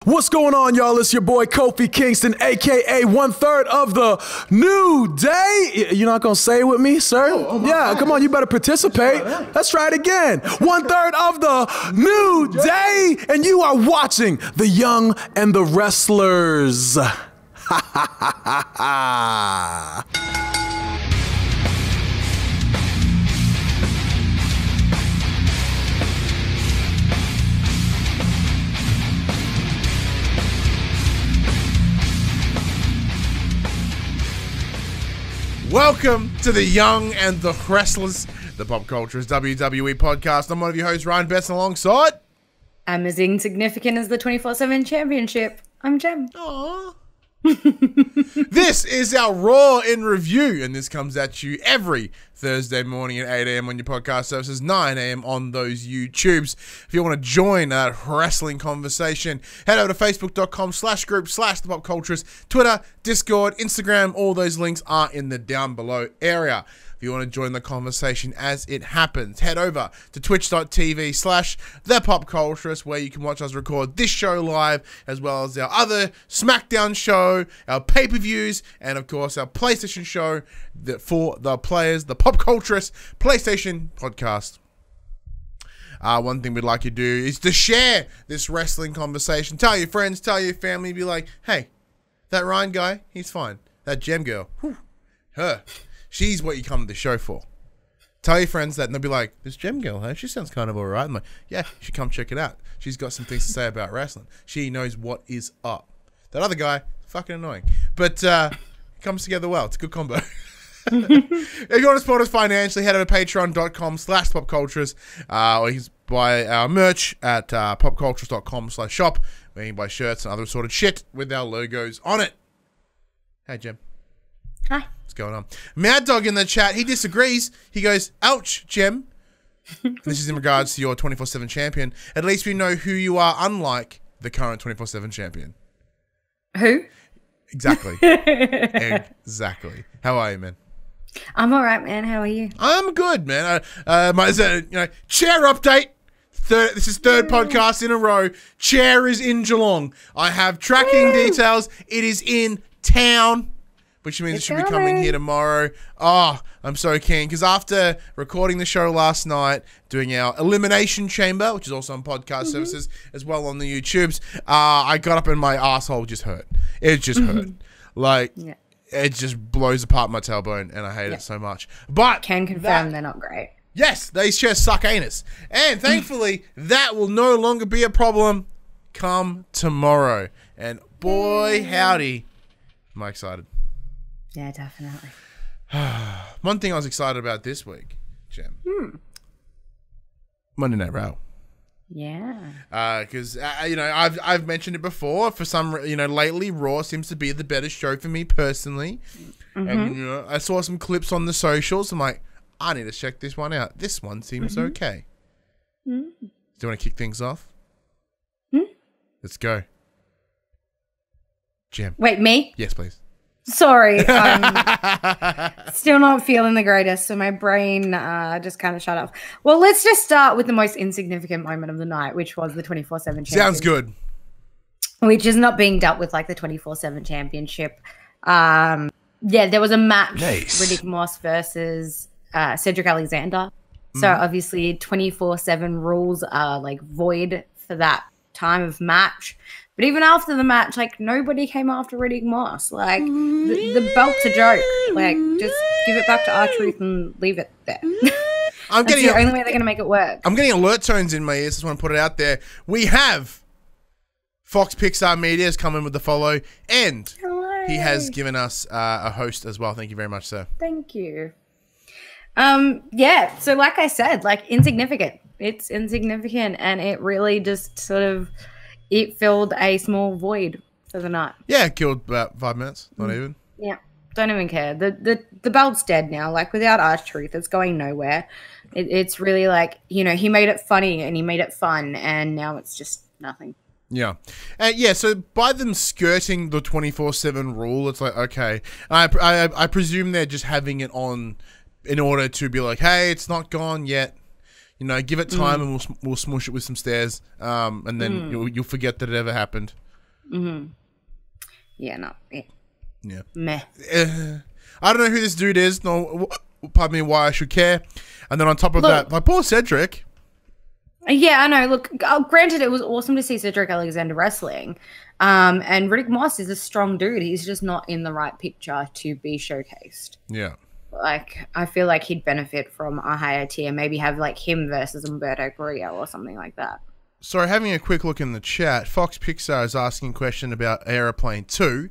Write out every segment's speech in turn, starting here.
What's going on, y'all? It's your boy Kofi Kingston, aka 1/3 of the New Day. You're not gonna say it with me, sir? Yeah, come on, you better participate. Let's try it again. 1/3 of the New Day, and you are watching The Young and the Wrestlers. Ha ha ha ha ha. Welcome to the Young and the Wrestlers, the Pop Culture's WWE podcast. I'm one of your hosts, Ryan Best, alongside... I'm as insignificant as the 24/7 championship. I'm Jem. Aww. This is our Raw in review, and this comes at you every Thursday morning at 8 a.m. on your podcast services, 9 a.m. on those YouTubes. If you want to join that wrestling conversation, head over to facebook.com/group/thepopcultures, Twitter, Discord, Instagram. All those links are in the down below area. If you want to join the conversation as it happens, head over to twitch.tv/thepopculturist, where you can watch us record this show live, as well as our other SmackDown show, our pay-per-views, and of course our PlayStation show for the players, the Pop Culturist PlayStation podcast. One thing we'd like you to do is to share this wrestling conversation. Tell your friends, tell your family, be like, hey, that Ryan guy, he's fine. That Jem girl, her. She's what you come to the show for. Tell your friends that, and they'll be like, this Jem girl, hey, she sounds kind of all right. I'm like, yeah, you should come check it out. She's got some things to say about wrestling. She knows what is up. That other guy, fucking annoying. But it comes together well. It's a good combo. If you want to support us financially, head over to patreon.com/popcultures, or you can buy our merch at popcultures.com/shop, where you can buy shirts and other assorted shit with our logos on it. Hey, Jem. Hi. What's going on? Mad Dog in the chat, he disagrees. He goes, ouch, Jem. This is in regards to your 24/7 champion. At least we know who you are, unlike the current 24/7 champion. Who? Exactly. Exactly. How are you, man? I'm all right, man. How are you? I'm good, man. Chair update. This is third podcast in a row. Chair is in Geelong. I have tracking details. It is in town, which means it should be coming here tomorrow. Oh, I'm so keen, because after recording the show last night, doing our Elimination Chamber, which is also on podcast services, as well on the YouTubes, I got up and my asshole just hurt. It just hurt. Like, it just blows apart my tailbone, and I hate it so much. But can confirm they're not great. Yes, these chairs suck anus. And thankfully, that will no longer be a problem come tomorrow. And boy, howdy, am I excited. Yeah, definitely. One thing I was excited about this week, Jem. Monday Night RAW. Yeah. Because I've mentioned it before. For some, lately Raw seems to be the better show for me personally. And I saw some clips on the socials. I'm like, I need to check this one out. This one seems okay. Do you want to kick things off? Let's go, Jem. Wait, me? Yes, please. Sorry, still not feeling the greatest, so my brain just kind of shut off. Well, let's just start with the most insignificant moment of the night, which was the 24/7 championship. Sounds good. Which is not being dealt with like the 24/7 championship. Yeah, there was a match, Riddick Moss versus Cedric Alexander. So obviously 24/7 rules are like void for that time of match. But even after the match, like, nobody came after Riddick Moss. Like, the belt's a joke. Like, just give it back to R-Truth and leave it there. That's the only way they're going to make it work. I'm getting alert tones in my ears. Just want to put it out there. We have Fox Pixar Media has come in with the follow, and he has given us a host as well. Thank you very much, sir. Thank you. Yeah, so like I said, like, insignificant. It's insignificant, and it really just sort of... It filled a small void for the night. Yeah, it killed about 5 minutes. Not even. Yeah, don't even care. The belt's dead now. Like, without R-Truth, it's going nowhere. It's really like, he made it funny and he made it fun, and now it's just nothing. Yeah. So by them skirting the 24/7 rule, it's like, okay. I presume they're just having it on in order to be like, hey, it's not gone yet. Give it time and we'll smush it with some stairs, and then you'll forget that it ever happened. Yeah, no. Yeah. Meh. I don't know who this dude is. No, pardon me, why I should care. And then on top of that, like poor Cedric. Yeah, I know. Look, granted, it was awesome to see Cedric Alexander wrestling. And Riddick Moss is a strong dude. He's just not in the right picture to be showcased. Yeah. Like, I feel like he'd benefit from a higher tier. Maybe have, like, him versus Humberto Carrillo or something like that. So, having a quick look in the chat, Fox Pixar is asking a question about Aeroplane 2.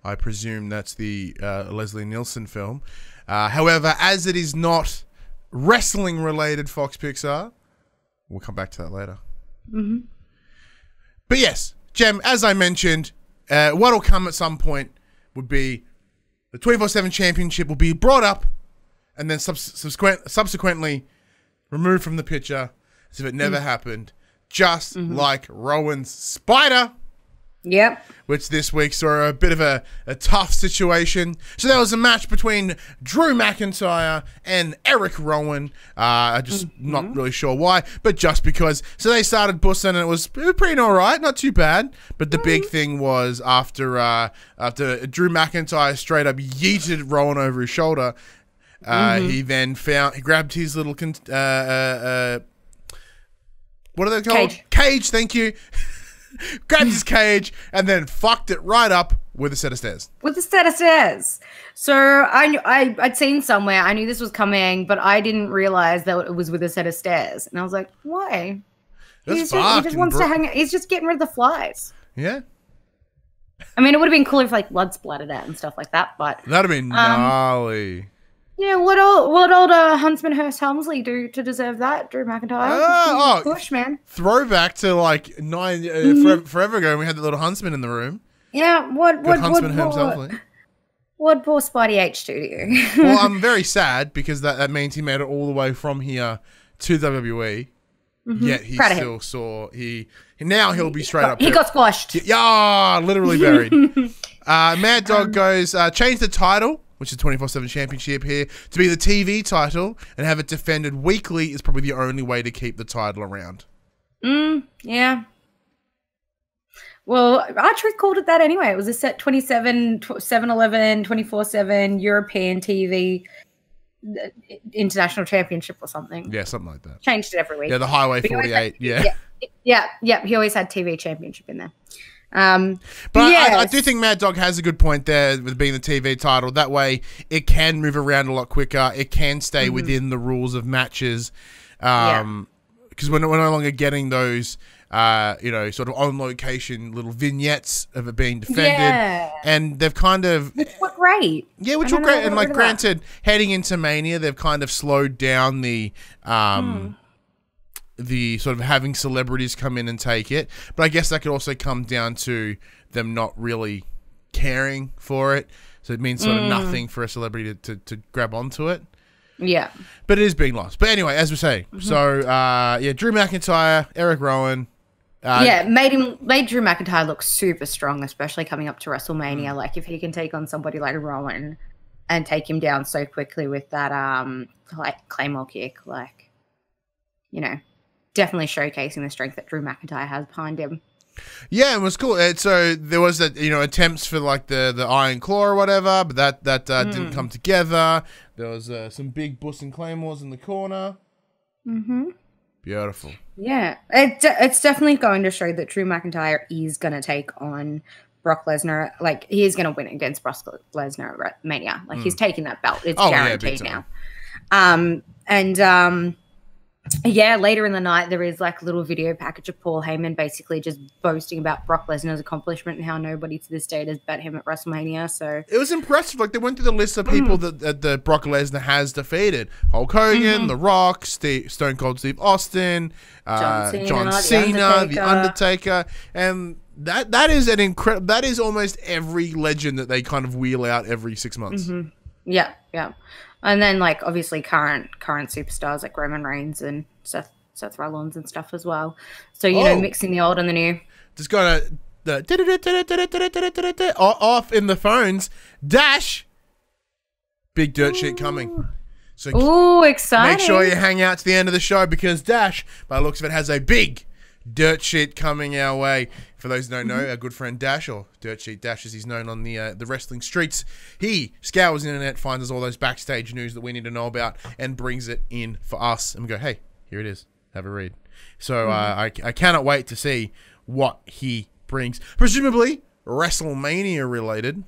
I presume that's the Leslie Nielsen film. However, as it is not wrestling-related, Fox Pixar, we'll come back to that later. But yes, Jem, as I mentioned, what'll come at some point would be the 24/7 championship will be brought up and then subsequently removed from the picture as if it never happened. Just like Rowan's spider. Yep. Which this week saw a bit of a tough situation. So there was a match between Drew McIntyre and Eric Rowan. Just not really sure why, but just because. So they started bussing and it was pretty alright, not too bad. But the big thing was after Drew McIntyre straight up yeeted Rowan over his shoulder, he then he grabbed his little what are they called? Cage, thank you. Grabbed his cage and then fucked it right up with a set of stairs. So I'd seen somewhere, I knew this was coming, but I didn't realize that it was with a set of stairs. And I was like, why? He just wants to hang out. He's just getting rid of the flies. Yeah. I mean, it would have been cool if like blood splattered out and stuff like that, but that'd have been gnarly. Yeah, what old Huntsman Hurst Helmsley do to deserve that? Drew McIntyre. Push, man. Throwback to like forever ago when we had the little Huntsman in the room. Yeah, what poor Spidey H do to you? Well, I'm very sad because that means he made it all the way from here to WWE. Yet he still saw now he'll be straight up. He got squashed. Yeah, literally buried. Mad Dog goes change the title, which is 24/7 championship here, to be the TV title and have it defended weekly is probably the only way to keep the title around. Yeah. Well, R-Truth called it that anyway. It was a set 27, 7-Eleven, 24/7 European TV international championship or something. Yeah, something like that. Changed it every week. Yeah, the Highway 48. Yeah. He always had TV championship in there. But yes. I do think Mad Dog has a good point there with being the TV title. That way it can move around a lot quicker. It can stay within the rules of matches. Because we're no longer getting those sort of on location little vignettes of it being defended. And they've kind of which were great. Yeah, which were great. And like granted, heading into Mania, they've kind of slowed down the sort of having celebrities come in and take it. But I guess that could also come down to them not really caring for it. So it means sort of nothing for a celebrity to grab onto it. Yeah. But it is being lost. But anyway, as we're saying, so Drew McIntyre, Eric Rowan. Made Drew McIntyre look super strong, especially coming up to WrestleMania. Like if he can take on somebody like Rowan and take him down so quickly with that like Claymore kick, like, you know, definitely showcasing the strength that Drew McIntyre has behind him. Yeah, it was cool. So there was that, attempts for like the Iron Claw or whatever, but that didn't come together. There was some big Bus and Claymores in the corner. Beautiful. Yeah, it's definitely going to show that Drew McIntyre is going to take on Brock Lesnar. Like he is going to win against Brock Lesnar at Mania. Like he's taking that belt. It's guaranteed now. Later in the night, there is like a little video package of Paul Heyman basically just boasting about Brock Lesnar's accomplishment and how nobody to this date has bet him at WrestleMania. So it was impressive. Like they went through the list of people that Brock Lesnar has defeated: Hulk Hogan, The Rock, Stone Cold Steve Austin, John Cena, The Undertaker, and that is an incredible. That is almost every legend that they kind of wheel out every 6 months. Yeah. And then, like, obviously current superstars like Roman Reigns and Seth Rollins and stuff as well. So, you know, mixing the old and the new. Just got off in the phones. Dash. Big dirt sheet coming. So exciting. Make sure you hang out to the end of the show because Dash, by the looks of it, has a big Dirt Sheet coming our way. For those who don't know, our good friend Dash, or DirtSheet Dash as he's known on the wrestling streets, he scours the internet, finds us all those backstage news that we need to know about, and brings it in for us. And we go, hey, here it is. Have a read. So I cannot wait to see what he brings. Presumably WrestleMania related.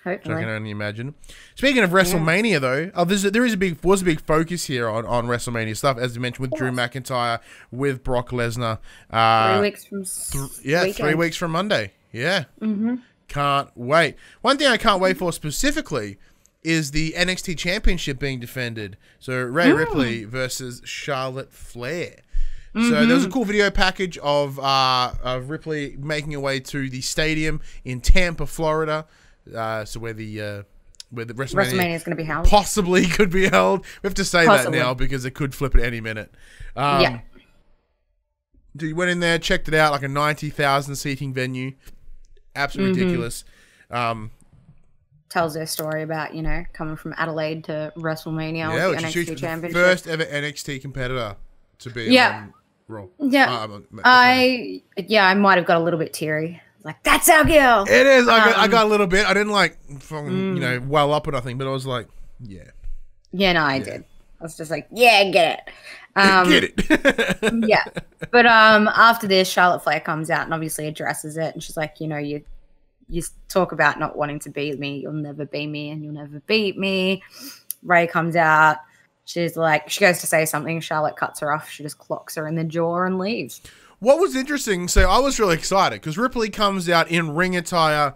Hopefully. I can only imagine. Speaking of WrestleMania, though, there was a big focus here on WrestleMania stuff, as you mentioned, with Drew McIntyre, with Brock Lesnar. 3 weeks from 3 weeks from Monday. Yeah. Can't wait. One thing I can't wait for specifically is the NXT Championship being defended. So Rhea Ripley versus Charlotte Flair. So there was a cool video package of Ripley making her way to the stadium in Tampa, Florida. So where the WrestleMania is going to be held, possibly could be held. We have to say that now because it could flip at any minute. Yeah. You went in there, checked it out, like a 90,000 seating venue, absolutely ridiculous. Tells their story about coming from Adelaide to WrestleMania with the NXT Championship. First ever NXT competitor to be on Raw. Yeah, I might have got a little bit teary. Like, that's our girl. It is. I got a little bit. I didn't well up or nothing, but I was like, yeah. Yeah, no, I did. I was just like, yeah, get it. Get it. Yeah. But after this, Charlotte Flair comes out and obviously addresses it. And she's like, you talk about not wanting to beat me. You'll never be me and you'll never beat me. Ray comes out. She's like, she goes to say something. Charlotte cuts her off. She just clocks her in the jaw and leaves. What was interesting, so I was really excited because Ripley comes out in ring attire,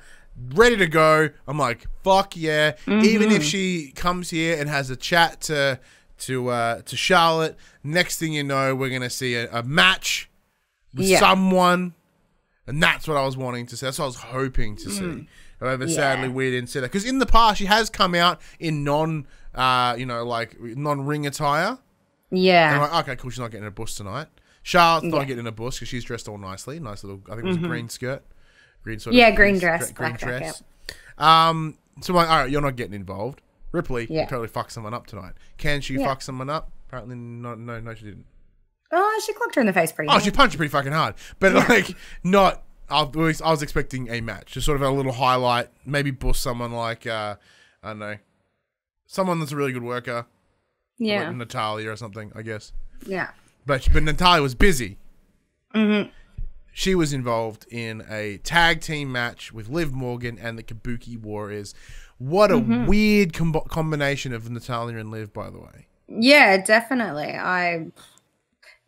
ready to go. I'm like, fuck yeah. Even if she comes here and has a chat to Charlotte, next thing you know, we're going to see a match with someone. And that's what I was wanting to see. That's what I was hoping to see. However, sadly, we didn't see that. Because in the past, she has come out in non-ring attire. Yeah. And I'm like, okay, cool, she's not getting a bus tonight. Charlotte's not getting a bus because she's dressed all nicely. Nice little, I think it was a green skirt. Green dress. Green dress. So I'm like, all right, you're not getting involved. Ripley totally fucked someone up tonight. Can she fuck someone up? Apparently, no, she didn't. Oh, she clocked her in the face pretty hard. Oh, she punched her pretty fucking hard. But not, I was expecting a match. Just sort of a little highlight. Maybe bust someone like, I don't know, someone that's a really good worker. Yeah. Like Natalia or something, I guess. Yeah. But Natalia was busy. She was involved in a tag team match with Liv Morgan and the Kabuki Warriors. What a weird combination of Natalia and Liv, by the way. Yeah, definitely. I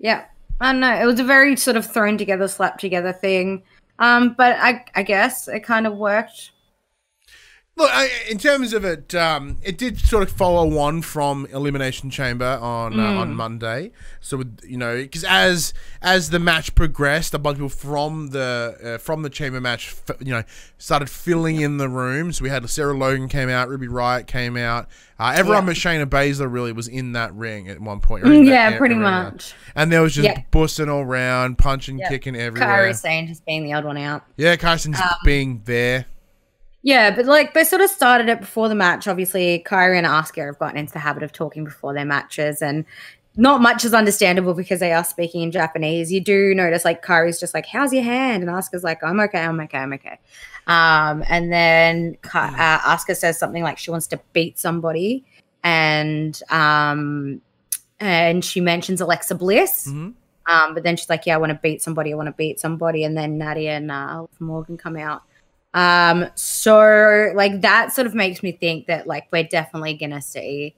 don't know. It was a very sort of thrown together, slapped together thing. But I guess it kind of worked. Look, in terms of it, it did sort of follow on from Elimination Chamber on Monday. So, because as the match progressed, a bunch of people from the Chamber match, started filling in the rooms. We had Sarah Logan came out, Ruby Riott came out. Everyone but Shayna Basler really was in that ring at one point. Pretty much. And there was just bussing all around, punching, kicking everywhere. Kairi Sane just being the odd one out. Yeah, Kairi Sane being there. Yeah, but they sort of started it before the match. Obviously, Kairi and Asuka have gotten into the habit of talking before their matches, and not much is understandable because they are speaking in Japanese. You do notice, Kairi's just like, how's your hand? And Asuka's like, I'm okay. And then Asuka says something like she wants to beat somebody, and she mentions Alexa Bliss. But then she's like, yeah, I want to beat somebody. And then Nadia and Morgan come out. So that sort of makes me think that we're definitely gonna see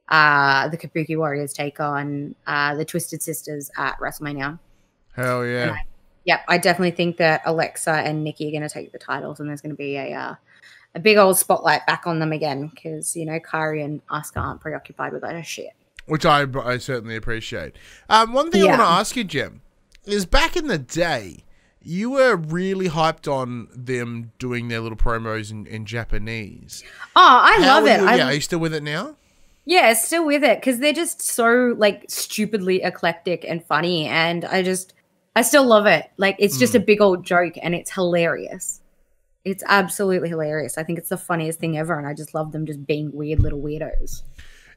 the Kabuki Warriors take on the Twisted Sisters at WrestleMania. Hell yeah. I definitely think that Alexa and Nikki are gonna take the titles, and there's gonna be a big old spotlight back on them again because Kairi and Asuka aren't preoccupied with that shit. Which I certainly appreciate. One thing I want to ask you, Jem, is back in the day, you were really hyped on them doing their little promos in Japanese. Oh, I love it. Are you still with it now? Yeah, still with it because they're just so stupidly eclectic and funny, and I still love it. It's just a big old joke, and it's hilarious. It's absolutely hilarious. I think it's the funniest thing ever, and I just love them just being weird little weirdos.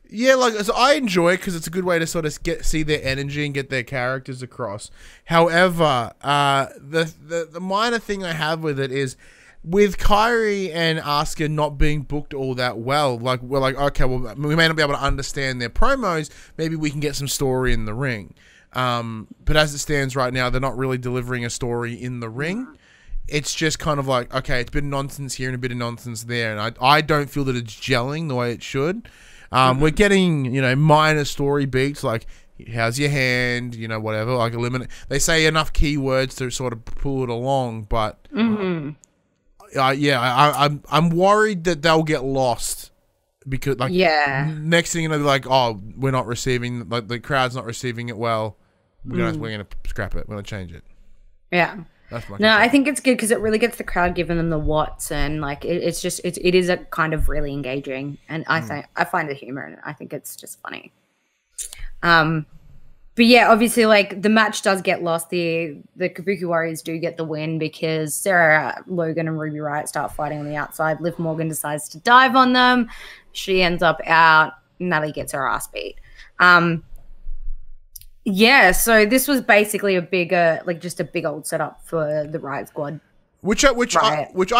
Yeah, like so I enjoy it because it's a good way to sort of see their energy and get their characters across. However, the minor thing I have with it is with Kyrie and Asuka not being booked all that well. Like we're like, okay, well we may not be able to understand their promos. Maybe we can get some story in the ring. But as it stands right now, they're not really delivering a story in the ring. It's just kind of like, okay, it's a bit of nonsense here and a bit of nonsense there, and I don't feel that it's gelling the way it should. We're getting, minor story beats like, how's your hand, whatever, like eliminate. They say enough keywords to sort of pull it along, but I'm worried that they'll get lost because next thing they'll be like, oh, we're not receiving, like the crowd's not receiving it well. We're gonna scrap it. We're gonna change it. Yeah. No, I think it's good because it really gets the crowd giving them the what's, and like it is a kind of really engaging, and I find the humor in it. I think it's just funny. But yeah, obviously, like the match does get lost. The Kabuki Warriors do get the win because Sarah Logan and Ruby Riott start fighting on the outside. Liv Morgan decides to dive on them. She ends up out. Natalie gets her ass beat. Yeah, so this was basically a bigger, like just a big old setup for the Riot Squad. Which I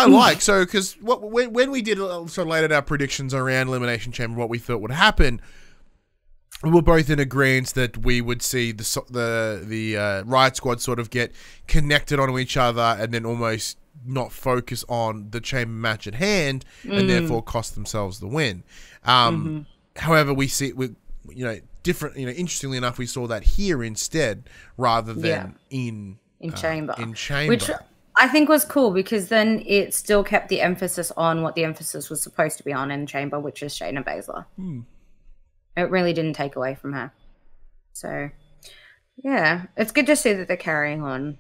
like. So, because when we did sort of laid out our predictions around Elimination Chamber, what we thought would happen, we were both in agreement that we would see the Riot Squad sort of get connected onto each other and then almost not focus on the chamber match at hand and therefore cost themselves the win. However, we see different. Interestingly enough, we saw that here instead rather than in chamber. In chamber, which I think was cool because then it still kept the emphasis on what the emphasis was supposed to be on in chamber, which is Shayna Basler. It really didn't take away from her. So, yeah, it's good to see that they're carrying on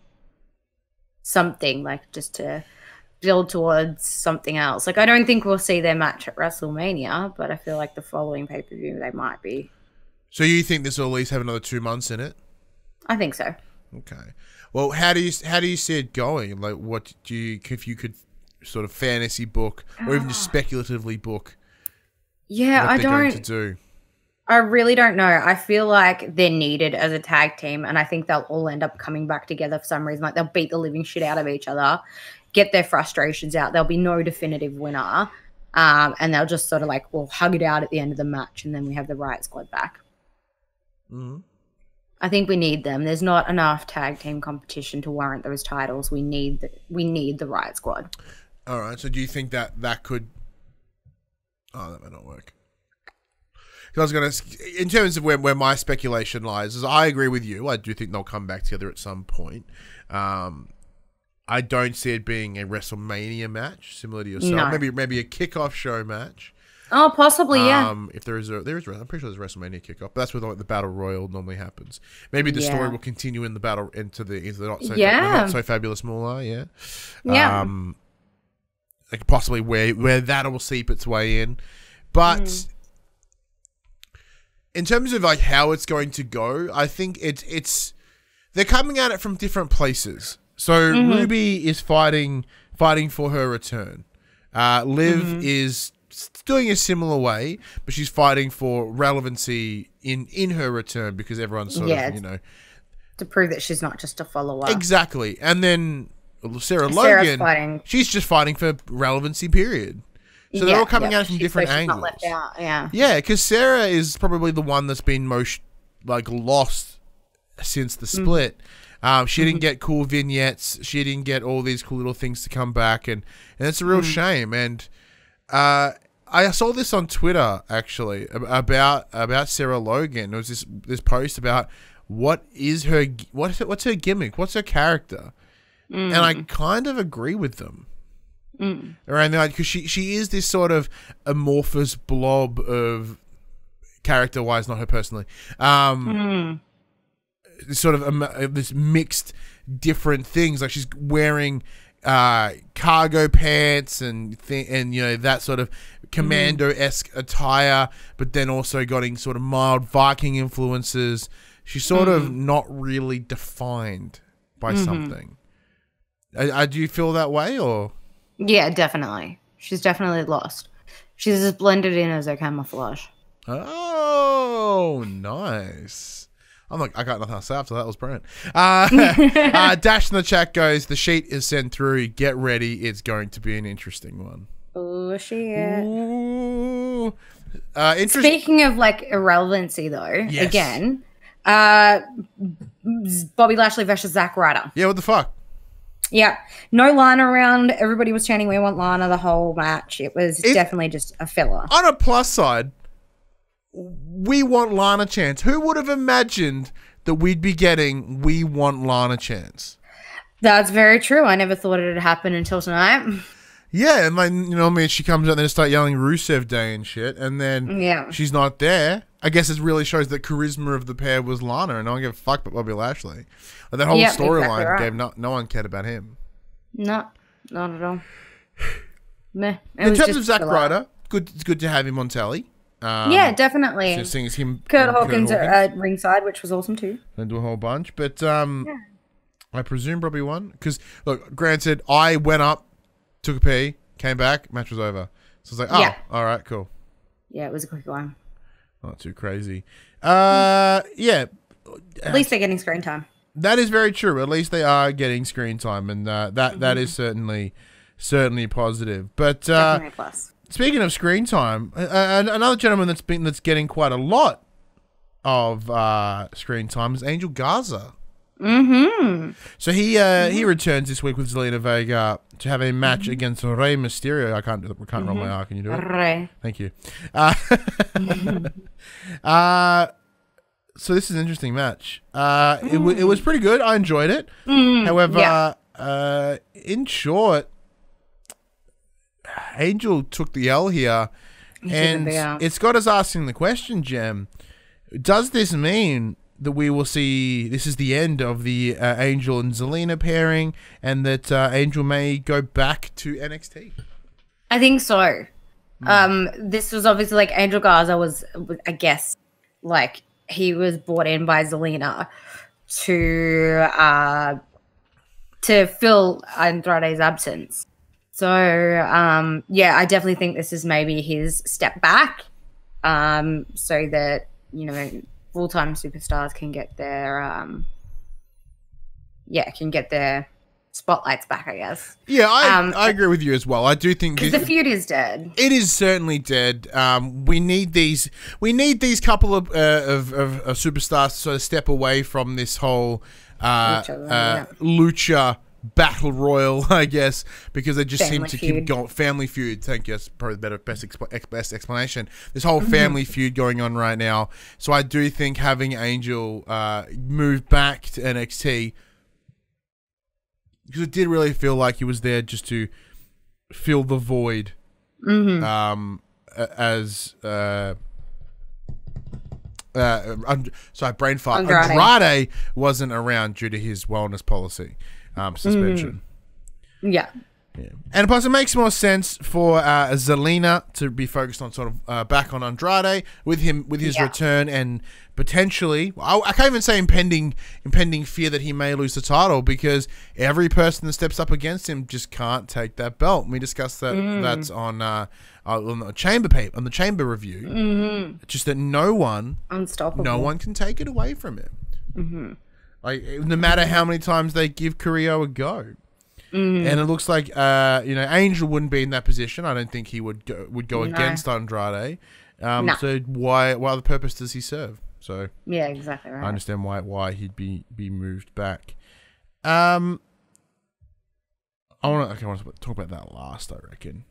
something, like just to build towards something else. Like, I don't think we'll see their match at WrestleMania, but I feel like the following pay-per-view they might be. So you think this will at least have another 2 months in it? I think so. Okay. Well, how do you see it going? Like, what do you, if you could sort of fantasy book or even just speculatively book? Yeah, what they're going to do? I really don't know. I feel like they're needed as a tag team, and I think they'll all end up coming back together for some reason. Like, they'll beat the living shit out of each other, get their frustrations out. There'll be no definitive winner, and they'll just sort of like, we'll hug it out at the end of the match, and then we have the Riot Squad back. I think we need them. There's not enough tag team competition to warrant those titles. We need the Riot Squad. All right. So do you think that could? Oh, that might not work. I was going to, in terms of where my speculation lies, is I agree with you. I do think they'll come back together at some point. I don't see it being a WrestleMania match, similar to yourself. No. Maybe a kickoff show match. Oh, possibly, yeah. If I'm pretty sure there's a WrestleMania kickoff, but that's where the battle royal normally happens. Maybe the story will continue in the battle into the not so fabulous Moolah, like possibly where that will seep its way in, but. In terms of like how it's going to go, I think it's they're coming at it from different places. So Ruby is fighting for her return. Liv is doing a similar way, but she's fighting for relevancy in her return because everyone's sort of to prove that she's not just a follower. Exactly, and then Sarah Logan, she's just fighting for relevancy. Period. So they're all coming at it from different angles. Not left out, yeah, because Sarah is probably the one that's been most like lost since the split. She didn't get cool vignettes. She didn't get all these cool little things to come back, and it's a real shame. And I saw this on Twitter actually about Sarah Logan. It was this post about what's her gimmick, what's her character, and I kind of agree with them. Around the because she is this sort of amorphous blob of character-wise, not her personally. Sort of this mixed different things. Like she's wearing cargo pants and that sort of commando-esque attire, but then also getting sort of mild Viking influences. She's sort of not really defined by something. Do you feel that way or? Yeah, definitely. She's definitely lost. She's as blended in as her camouflage. Oh, Oh, nice. I'm like, I got nothing else after that. Was brilliant. Dash in the chat goes, the sheet is sent through. Get ready. It's going to be an interesting one. Oh, shit. Ooh. Speaking of like irrelevancy, though, yes. again, Bobby Lashley versus Zack Ryder. Yeah, what the fuck? Yeah, no Lana around. Everybody was chanting, "We want Lana" the whole match. It was definitely just a filler. On a plus side, we want Lana chance. Who would have imagined that we'd be getting "We want Lana" chance? That's very true. I never thought it would happen until tonight. Yeah, and like, you know, I mean, she comes out and they start yelling Rusev Day and shit, and then she's not there. I guess it really shows that charisma of the pair was Lana, and no one gave a fuck but Bobby Lashley. Like, that whole storyline exactly gave no one cared about him. No, not at all. Meh. In terms of Zack Ryder, it's good to have him on telly. Yeah, definitely. Seeing as him, Kurt Hawkins at ringside, which was awesome too. And do a whole bunch, but I presume Bobby won because, look, granted, I went up, took a pee, came back, match was over. So I was like, all right, cool. Yeah, it was a quick one. Not too crazy. Yeah. At least they're getting screen time. That is very true. At least they are getting screen time, and that is certainly positive. But Definitely a plus. Speaking of screen time, another gentleman that's getting quite a lot of screen time is Angel Garza. Mm-hmm. So he returns this week with Zelina Vega to have a match against Rey Mysterio. I can't roll my R. Can you do it? Rey. Thank you. So this is an interesting match. It was pretty good. I enjoyed it. However, in short, Angel took the L here, and it's got us asking the question, Jem, does this mean that we will see this is the end of the Angel and Zelina pairing, and that Angel may go back to NXT? I think so. This was obviously like Angel Garza was, I guess, like he was brought in by Zelina to fill Andrade's absence. So yeah, I definitely think this is maybe his step back, so that, you know, full-time superstars can get their spotlights back, I guess. Yeah, I agree with you as well. I do think because the feud is dead. It is certainly dead. We need these couple of superstars to sort of step away from this whole lucha battle royal, I guess, because they just seem to keep going. Family feud. Thank you. That's probably the best explanation. This whole family feud going on right now. So I do think having Angel move back to NXT, because it did really feel like he was there just to fill the void. Sorry, brain fart. Andrade wasn't around due to his wellness policy suspension. Yeah. And plus, it makes more sense for Zelina to be focused on sort of back on Andrade with his return, and potentially, I can't even say impending fear that he may lose the title, because every person that steps up against him just can't take that belt. And we discussed that. That's on the chamber review. Just that no one can take it away from him. Like, no matter how many times they give Carrillo a go. And it looks like Angel wouldn't be in that position. I don't think he would go against Andrade. So why the purpose does he serve? So yeah, exactly right. I understand why he'd be moved back. I want to talk about that last, I reckon.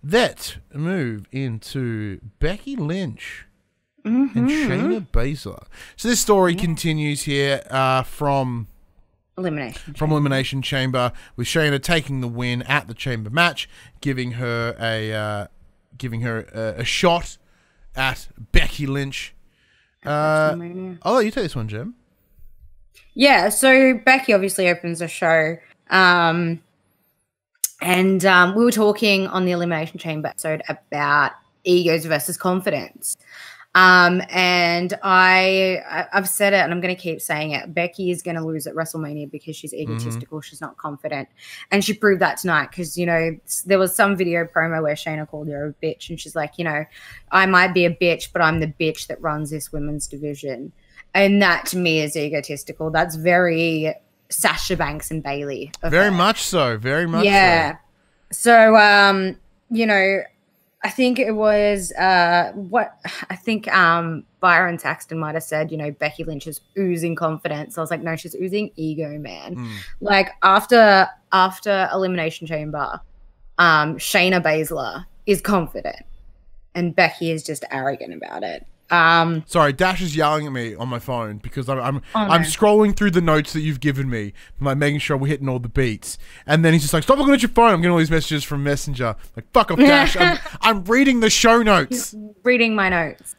That move into Becky Lynch and Shayna Basler. So this story continues here from Elimination Chamber, with Shayna taking the win at the Chamber match, giving her a shot at Becky Lynch. I'll let you take this one, Jem. Yeah, so Becky obviously opens the show, and we were talking on the Elimination Chamber episode about egos versus confidence. And I've said it and I'm going to keep saying it. Becky is going to lose at WrestleMania because she's egotistical. She's not confident. And she proved that tonight because, you know, there was some video promo where Shayna called her a bitch and she's like, you know, I might be a bitch, but I'm the bitch that runs this women's division. And that to me is egotistical. That's very Sasha Banks and Bailey. Very much so. Very much so. Yeah. So, you know, I think it was Byron Saxton might have said, you know, Becky Lynch is oozing confidence. I was like, no, she's oozing ego, man. Like after Elimination Chamber, Shayna Basler is confident and Becky is just arrogant about it. Sorry, Dash is yelling at me on my phone because I'm scrolling through the notes that you've given me, like making sure we're hitting all the beats. And then he's just like, "Stop looking at your phone! I'm getting all these messages from Messenger." Like, fuck off, Dash! I'm reading the show notes. Reading my notes.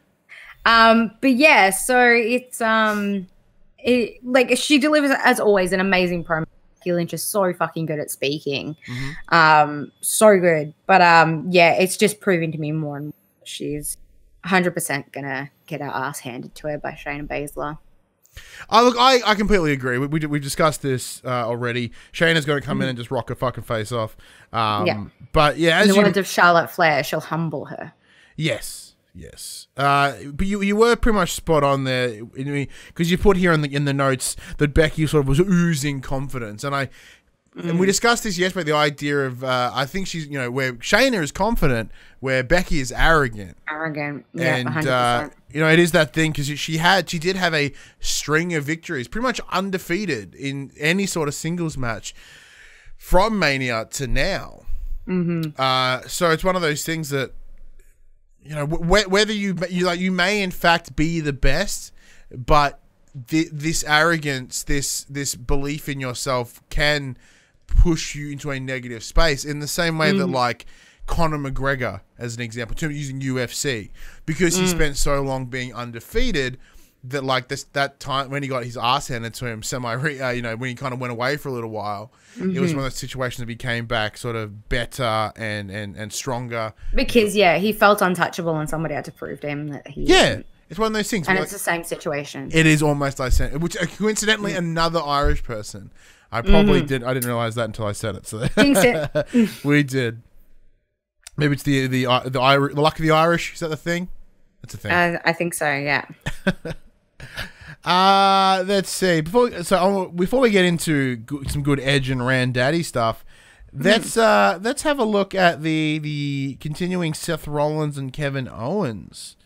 But yeah, so it's like she delivers as always an amazing promo. Becky Lynch is so fucking good at speaking, so good. But yeah, it's just proving to me more and more she's 100% gonna get her ass handed to her by Shayna Baszler. Look, I completely agree. We've discussed this already. Shayna's going to come in and just rock her fucking face off. But yeah, as in the words of Charlotte Flair, she'll humble her. Yes. But you were pretty much spot on there because you put here in the notes that Becky sort of was oozing confidence, and we discussed this yesterday. The idea of I think she's, you know, where Shayna is confident, where Becky is arrogant. Yeah, and 100%. you know, it is that thing because she did have a string of victories, pretty much undefeated in any sort of singles match from Mania to now. So it's one of those things that, you know, whether you may in fact be the best, but this arrogance, this belief in yourself can push you into a negative space in the same way that like Conor McGregor, as an example, using UFC, because he spent so long being undefeated that like that time when he got his ass handed to him you know, when he kind of went away for a little while, it was one of those situations that he came back sort of better and stronger because he felt untouchable and somebody had to prove to him that he it's one of those things, and like, it's the same situation. It is almost like which coincidentally another Irish person. I probably didn't realize that until I said it. So we did. Maybe it's the luck of the Irish. Is that the thing? That's a thing. I think so. Yeah. Let's see. Before we get into some good Edge and Randaddy stuff, let's have a look at the continuing Seth Rollins and Kevin Owens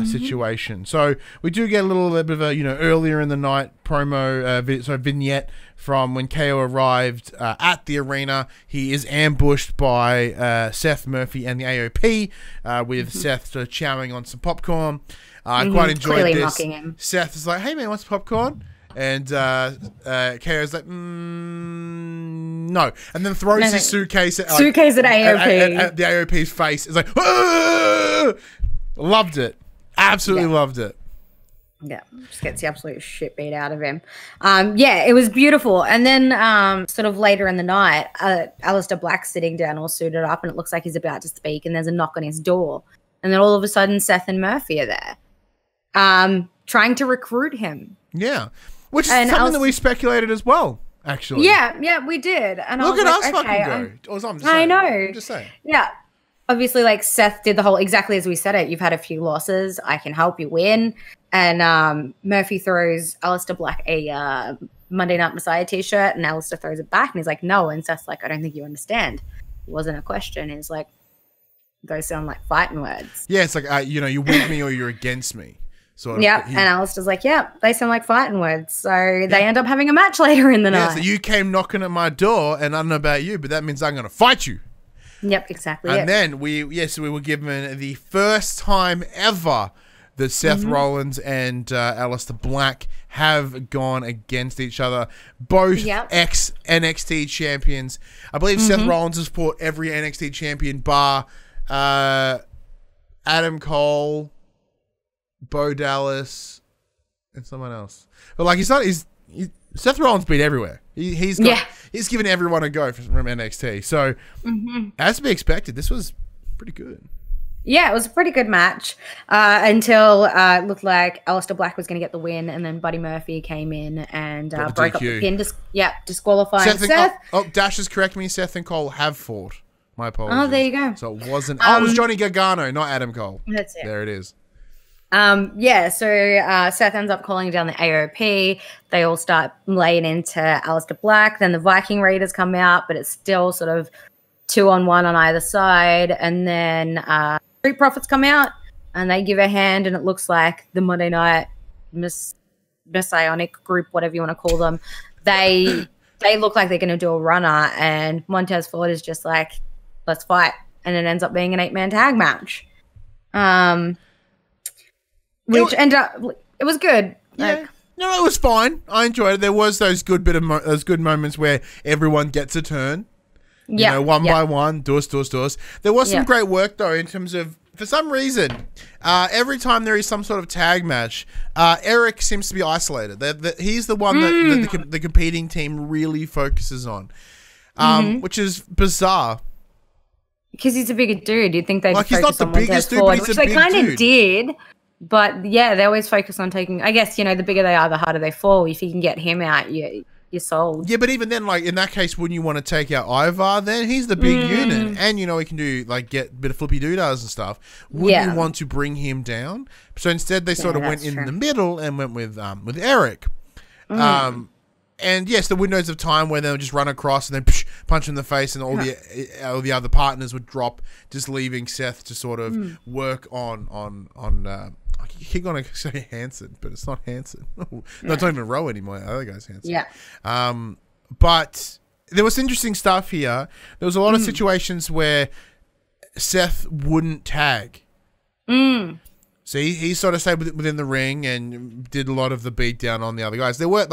situation. So we do get a little bit of a, you know, earlier in the night promo vignette from when KO arrived at the arena. He is ambushed by Seth Murphy and the AOP with Seth sort of chowing on some popcorn. I quite enjoyed clearly this. mocking him. Seth is like, "Hey man, what's popcorn?" And KO's like, no. And then throws his suitcase at AOP. At the AOP's face. It's like, "Ah!" Loved it. Absolutely loved it. Yeah, just gets the absolute shit beat out of him. Yeah, it was beautiful. And then sort of later in the night, Aleister Black's sitting down all suited up and it looks like he's about to speak and there's a knock on his door. And then all of a sudden, Seth and Murphy are there trying to recruit him. Yeah, which is something that we speculated as well, actually. Yeah, we did. And look at us like, fucking go. I know. I'm just saying. Yeah. Obviously, like Seth did the whole exactly as we said it. You've had a few losses. I can help you win. And Murphy throws Aleister Black a Monday Night Messiah t-shirt, and Aleister throws it back, and he's like, "No." And Seth's like, "I don't think you understand. It wasn't a question." He's like, "Those sound like fighting words." Yeah, it's like you know, you're with me or you're against me. Sort of. Yeah, and Aleister's like, "Yeah, they sound like fighting words." So they end up having a match later in the night. Yeah, so you came knocking at my door, and I don't know about you, but that means I'm going to fight you. Yep, exactly. And then we were given the first time ever that Seth Rollins and Aleister Black have gone against each other. Both ex-NXT champions. I believe Seth Rollins has fought every NXT champion bar Adam Cole, Bo Dallas, and someone else. But like Seth Rollins beat everywhere. He's given everyone a go from NXT. So as to be expected, this was pretty good. Yeah, it was a pretty good match until it looked like Aleister Black was going to get the win, and then Buddy Murphy came in and broke up the pin. Disqualifying Seth. Dash is correct me. Seth and Cole have fought. My apologies. Oh, there you go. So it wasn't. it was Johnny Gargano, not Adam Cole. That's it. There it is. So Seth ends up calling down the AOP. They all start laying into Aleister Black. Then the Viking Raiders come out, but it's still sort of 2-on-1 on either side. And then Street Profits come out and they give a hand, and it looks like the Monday Night Messianic group, whatever you want to call them. They look like they're going to do a runner, and Montez Ford is just like, let's fight. And it ends up being an 8-man tag match. Which ended up, it was good. Yeah. No, it was fine. I enjoyed it. There was those good moments where everyone gets a turn. You know, one by one, dos. There was some great work though in terms of, for some reason, every time there is some sort of tag match, Eric seems to be isolated. He's the one that the competing team really focuses on, which is bizarre. Because he's a bigger dude. You'd think they'd like he's not the biggest dude, but he's a big dude. They kind of did. But yeah, they always focus on taking, I guess, you know, the bigger they are, the harder they fall. If you can get him out, you're sold. Yeah, but even then, like, in that case, wouldn't you want to take out Ivar then? He's the big unit. And, you know, he can do, like, get a bit of flippy doodahs and stuff. Wouldn't you want to bring him down? So instead, they sort of went in the middle and went with Eric. And yes, the windows of time where they'll just run across and then punch him in the face, and all the other partners would drop, just leaving Seth to sort of work on I keep going to say Hanson, but it's not Hanson. No, it's not even Rowan anymore. The other guy's Hanson. Yeah. But there was interesting stuff here. There was a lot of situations where Seth wouldn't tag. So he sort of stayed within the ring and did a lot of the beat down on the other guys. There were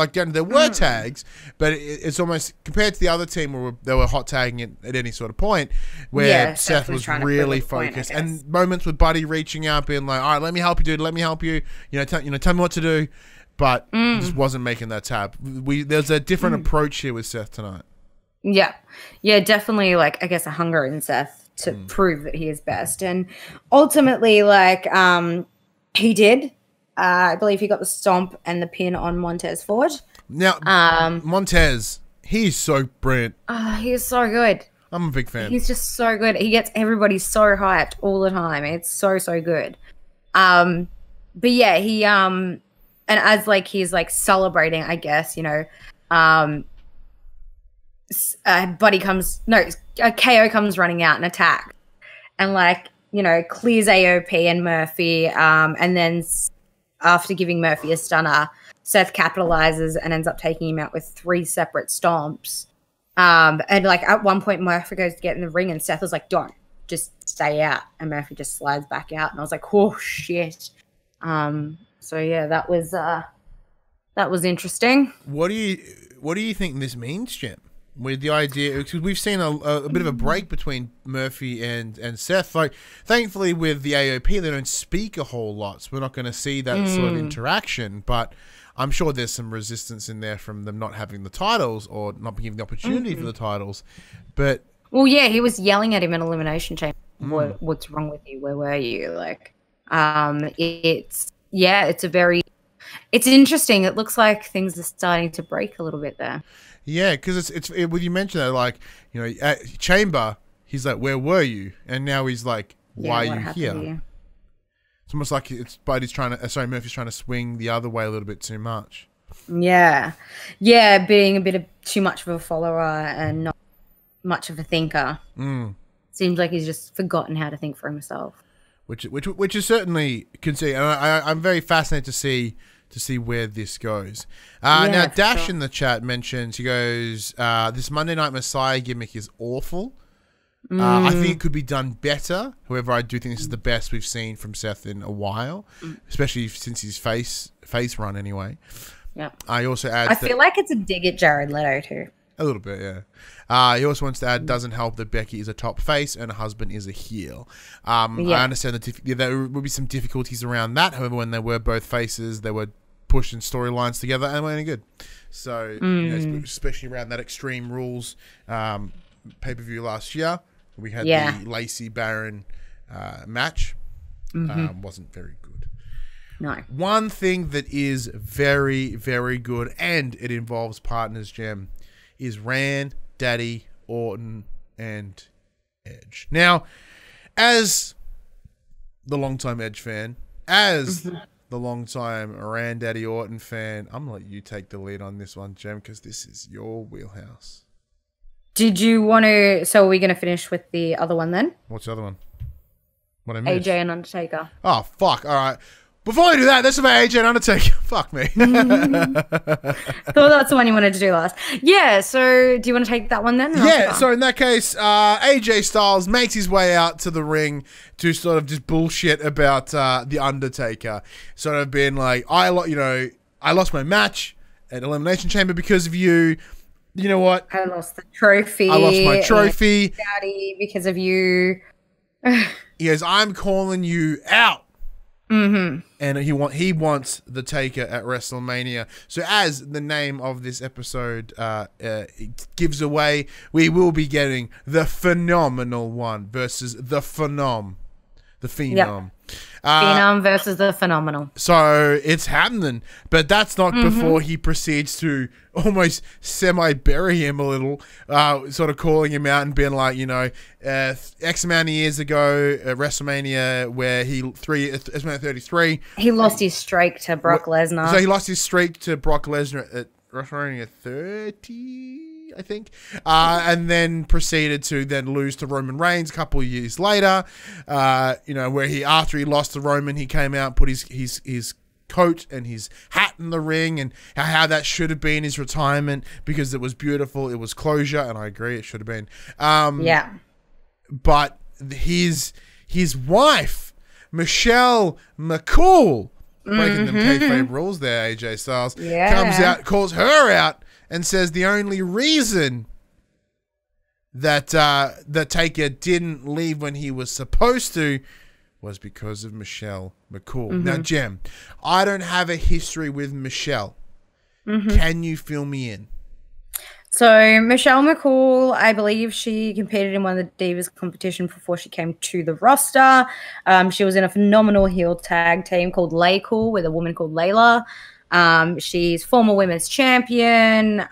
tags, but it's almost compared to the other team where they were hot tagging at any sort of point, where Seth was really focused, and moments with Buddy reaching out, being like, "All right, let me help you, dude. Let me help you. Tell me what to do," but just wasn't making that tab. There's a different approach here with Seth tonight. Yeah, definitely. Like, I guess a hunger in Seth to prove that he is best, and ultimately, like, he did. I believe he got the stomp and the pin on Montez Ford. Now, Montez, he's so brilliant. He is so good. I'm a big fan. He's just so good. He gets everybody so hyped all the time. It's so good. But yeah, he and as like he's like celebrating, I guess, KO comes running out and attacks, and like, clears AOP and Murphy, and then after giving Murphy a stunner, Seth capitalizes and ends up taking him out with 3 separate stomps. And like at one point Murphy goes to get in the ring and Seth was like, "Don't, just stay out," and Murphy just slides back out, and I was like, "Oh shit." So yeah, that was interesting. What do you think this means, Jem? With the idea, because we've seen a bit of a break between Murphy and Seth. Like, thankfully with the AOP, they don't speak a whole lot, so we're not going to see that sort of interaction. But I'm sure there's some resistance in there from them not having the titles or not being given the opportunity for the titles. But yeah, he was yelling at him in Elimination Chamber. What's wrong with you? Where were you? Like, it's interesting. It looks like things are starting to break a little bit there. Yeah, because it's when you mention that, like, at Chamber, he's like, "Where were you?" And now he's like, "Why are you here?" It's almost like Murphy's trying to swing the other way a little bit too much. Yeah, being a bit of too much of a follower and not much of a thinker. Seems like he's just forgotten how to think for himself. Which is certainly conceded, and I'm very fascinated to see where this goes. Now, Dash in the chat mentions, he goes, this Monday Night Messiah gimmick is awful. I think it could be done better. However, I do think this is the best we've seen from Seth in a while, especially since his face run anyway. Yeah. I also add, I feel like it's a dig at Jared Leto too. A little bit, yeah. He also wants to add, doesn't help that Becky is a top face and her husband is a heel. I understand that there would be some difficulties around that. However, when they were both faces, they were pushing storylines together and weren't any good. So, especially around that Extreme Rules pay-per-view last year, we had the Lacey Baron match. Wasn't very good. No. One thing that is very, very good, and it involves partners, Jem, is Rand, Daddy, Orton, and Edge. Now, as the longtime Edge fan, as the longtime Rand, Daddy, Orton fan, I'm going to let you take the lead on this one, Jem, because this is your wheelhouse. Did you want to... So are we going to finish with the other one then? What's the other one? What I missed? AJ and Undertaker. Oh, fuck. All right. Before I do that, that's about AJ and Undertaker. Fuck me. Thought that's the one you wanted to do last. Yeah, so do you want to take that one then? Yeah, so in that case, AJ Styles makes his way out to the ring to sort of just bullshit about The Undertaker. Sort of being like, I lost my match at Elimination Chamber because of you. You know what? I lost the trophy. I lost my trophy. Daddy, because of you. He goes, I'm calling you out. Mm-hmm. And he wants the Taker at WrestleMania. So as the name of this episode gives away, we will be getting the Phenomenal One versus the Phenom. The Phenom. Yep. Phenom versus the Phenomenal. So it's happening. But that's not before he proceeds to almost semi-bury him a little, sort of calling him out and being like, X amount of years ago at WrestleMania where WrestleMania 33. He lost his streak to Brock Lesnar. So he lost his streak to Brock Lesnar at WrestleMania 30, I think, and then proceeded to then lose to Roman Reigns a couple of years later, where after he lost to Roman, he came out and put his coat and his hat in the ring, and how that should have been his retirement because it was beautiful, it was closure, and I agree it should have been. But his wife, Michelle McCool, breaking them kayfabe rules there, AJ Styles, comes out, calls her out, and says the only reason that the Taker didn't leave when he was supposed to was because of Michelle McCool. Now, Jem, I don't have a history with Michelle. Can you fill me in? So Michelle McCool, I believe she competed in one of the Divas competition before she came to the roster. She was in a phenomenal heel tag team called Laycool with a woman called Layla. She's former women's champion.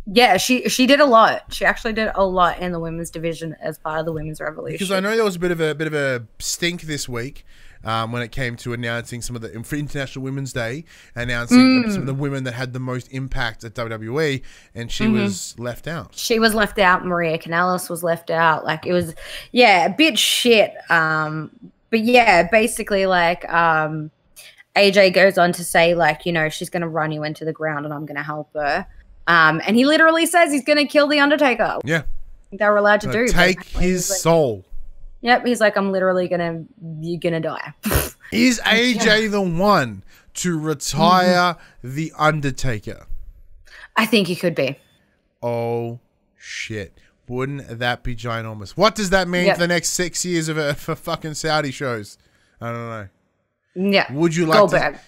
Yeah, she did a lot. She actually did a lot in the women's division as part of the women's revolution. Because I know there was a bit of a stink this week when it came to announcing some of the for International Women's Day, announcing some of the women that had the most impact at WWE, and she was left out. She was left out. Maria Kanellis was left out. Like, it was, a bit shit. But yeah, basically, like, AJ goes on to say, like, she's going to run you into the ground and I'm going to help her. And he literally says he's going to kill The Undertaker. Yeah. They were allowed to do. Take his soul. Yep. He's like, you're going to die. Is AJ the one to retire The Undertaker? I think he could be. Oh, shit. Wouldn't that be ginormous? What does that mean for the next 6 years for fucking Saudi shows? I don't know. Yeah. Would you like to?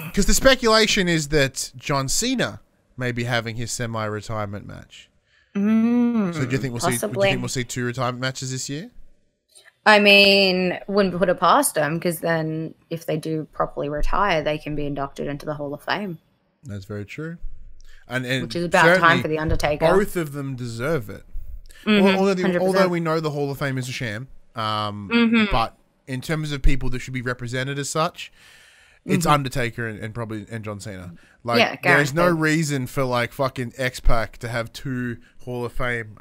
Because the speculation is that John Cena may be having his semi-retirement match. So do you think we'll see 2 retirement matches this year? I mean, wouldn't put it past them, because then if they do properly retire, they can be inducted into the Hall of Fame. That's very true. And which is about time for The Undertaker. Both of them deserve it. Although we know the Hall of Fame is a sham, but in terms of people that should be represented as such, it's Undertaker and John Cena. Like, there's no reason for like fucking X-Pac to have 2 Hall of Fame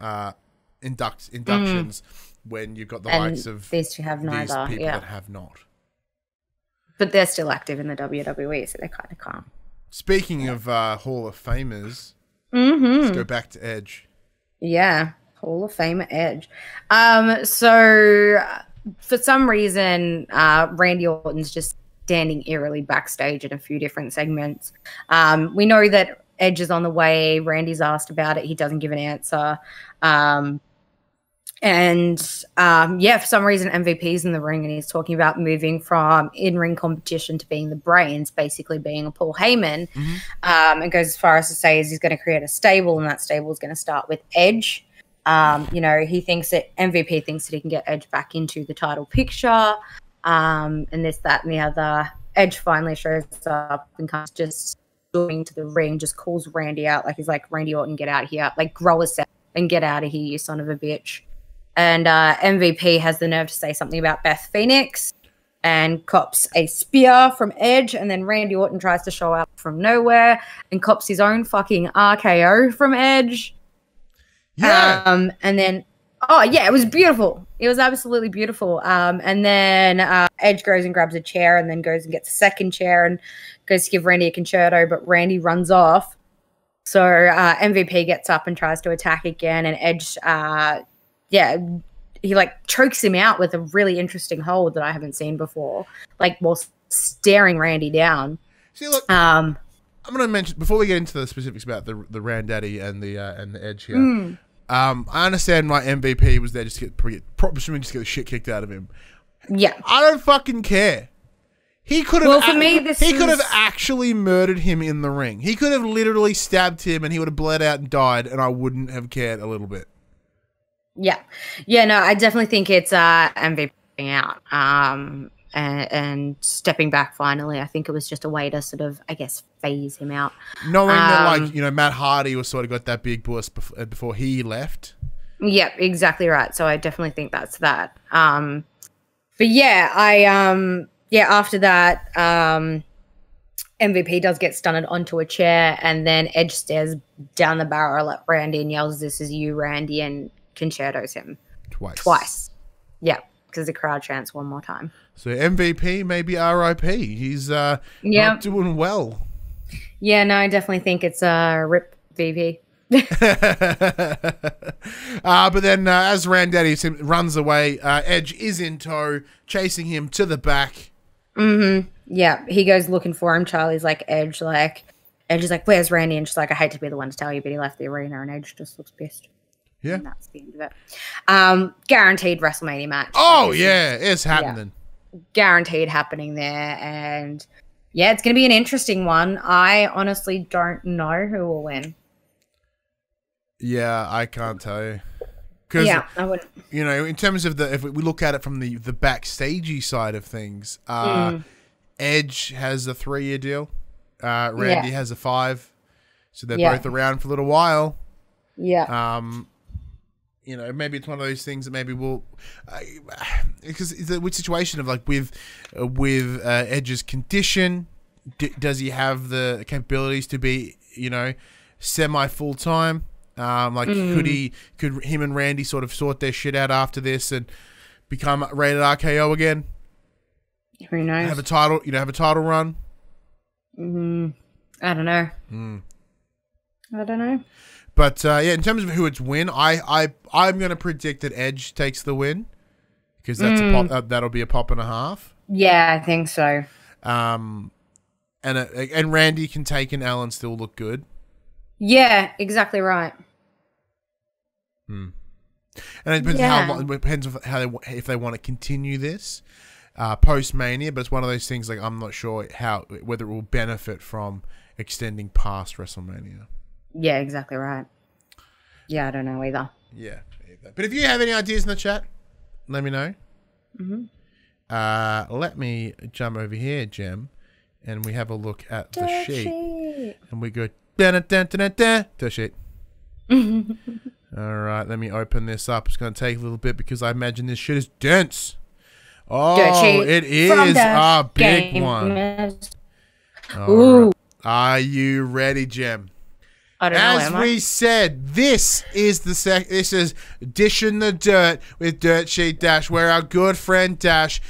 inductions when you've got the likes of these two have neither. These people that have not. But they're still active in the WWE, so they kind of can't. Speaking of Hall of Famers, let's go back to Edge. Yeah, Hall of Famer Edge. So for some reason, Randy Orton's just standing eerily backstage in a few different segments. We know that Edge is on the way. Randy's asked about it. He doesn't give an answer. For some reason, MVP's in the ring, and he's talking about moving from in-ring competition to being the brains, basically being a Paul Heyman. And goes as far as to say is he's going to create a stable, and that stable is going to start with Edge. You know, he thinks that MVP thinks that he can get Edge back into the title picture, and this, that, and the other. Edge finally shows up and comes just going to the ring, just calls Randy out. Like, he's like, Randy Orton, get out here. Like, grow a set and get out of here, you son of a bitch. And MVP has the nerve to say something about Beth Phoenix and cops a spear from Edge. And then Randy Orton tries to show up from nowhere and cops his own fucking RKO from Edge. Yeah. And then, oh, yeah, it was beautiful. It was absolutely beautiful. And then Edge goes and grabs a chair and then goes and gets a second chair and goes to give Randy a concerto, but Randy runs off. So MVP gets up and tries to attack again, and Edge, he like chokes him out with a really interesting hold that I haven't seen before, like while staring Randy down. See, look, I'm going to mention, before we get into the specifics about the Randaddy and the Edge here, I understand why MVP was there just to get the shit kicked out of him. Yeah. I don't fucking care. He could have. Well, for me, he could have actually murdered him in the ring. He could have literally stabbed him, and he would have bled out and died, and I wouldn't have cared a little bit. Yeah, no, I definitely think it's MVP out and stepping back. Finally, I think it was just a way to sort of, I guess, phase him out. Knowing that, like, you know, Matt Hardy was sort of got that big boost before he left. Yep, exactly right. So I definitely think that's that. But yeah, after that, MVP does get stunned onto a chair, and then Edge stares down the barrel at Randy and yells, "This is you, Randy," and concertos him. Twice. Yeah, because the crowd chants one more time. So MVP, maybe RIP. He's not doing well. Yeah, no, I definitely think it's RIP VP. But then as Randaddy runs away, Edge is in tow, chasing him to the back. Yeah, he goes looking for him. Charlie's like, Edge is like, where's Randy? And she's like, I hate to be the one to tell you, but he left the arena, and Edge just looks pissed. Yeah. And that's the end of it. Guaranteed WrestleMania match. Oh, yeah, it's happening. Yeah, guaranteed happening there. And yeah, it's going to be an interesting one. I honestly don't know who will win. Yeah, I can't tell you. Yeah, I wouldn't. You know, in terms of if we look at it from the backstagey side of things, Edge has a 3-year deal. Randy has a 5. So they're both around for a little while. Yeah. You know, maybe it's one of those things that maybe we'll, because it's a weird situation of like with Edge's condition, does he have the capabilities to be, you know, semi full time? Like could him and Randy sort of sort their shit out after this and become rated RKO again? Who knows? Have a title run. I don't know. I don't know. But yeah, in terms of who it's win, I'm going to predict that Edge takes the win because that's a pop, that'll be a pop and a half. Yeah, I think so. And Randy can take an L and still look good. Yeah, exactly right. And it depends how long, it depends on if they want to continue this post Mania. But it's one of those things like I'm not sure whether it will benefit from extending past WrestleMania. Yeah, exactly right. Yeah, I don't know either. Yeah, but if you have any ideas in the chat, let me know. Let me jump over here, Jem, and we have a look at the sheet. And we go dirt sheet. All right, let me open this up. It's going to take a little bit because I imagine this shit is dense. Oh, it is a big one. Right. Are you ready, Jem? I don't know. As we said, this is this is Dishing the Dirt with DirtSheet Dash, where our good friend Dash